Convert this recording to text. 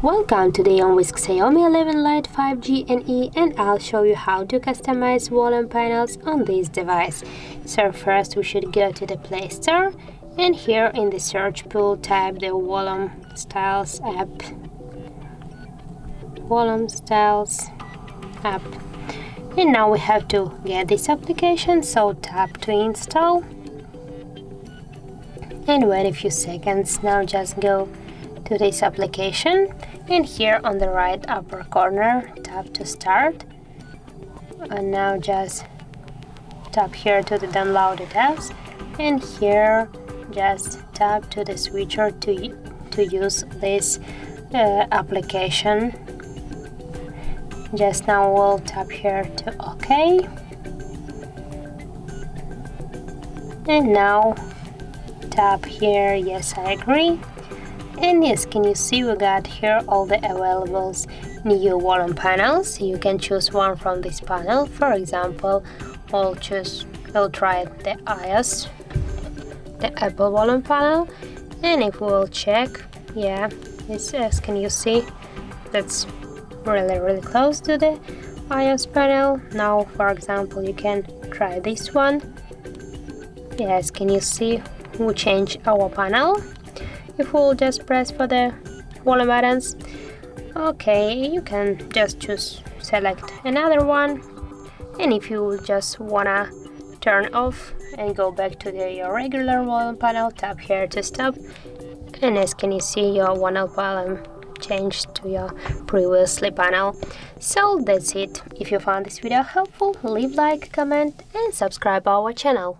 Welcome, today I'm with Xiaomi 11 Lite 5G NE and I'll show you how to customize volume panels on this device. So first we should go to the Play Store and here in the search pool type the Volume Styles app. Volume Styles app. And now we have to get this application, so tap to install and wait a few seconds. Now just go to this application and here on the right upper corner tap to start, and now just tap here to the downloaded apps and here just tap to the switcher to use this application. Just now we'll tap here to OK, and now tap here yes I agree. And yes, can you see we got here all the available new volume panels. You can choose one from this panel. For example, we'll try the iOS, the Apple volume panel, and if we'll check, yeah, this as can you see, that's really close to the iOS panel. Now, for example, you can try this one. Yes, can you see we change our panel? If we'll just press for the volume buttons, okay, you can just select another one, and if you just wanna turn off and go back to your regular volume panel, tap here to stop, and as can you see your volume changed to your previously panel. So that's it. If you found this video helpful, leave like, comment and subscribe our channel.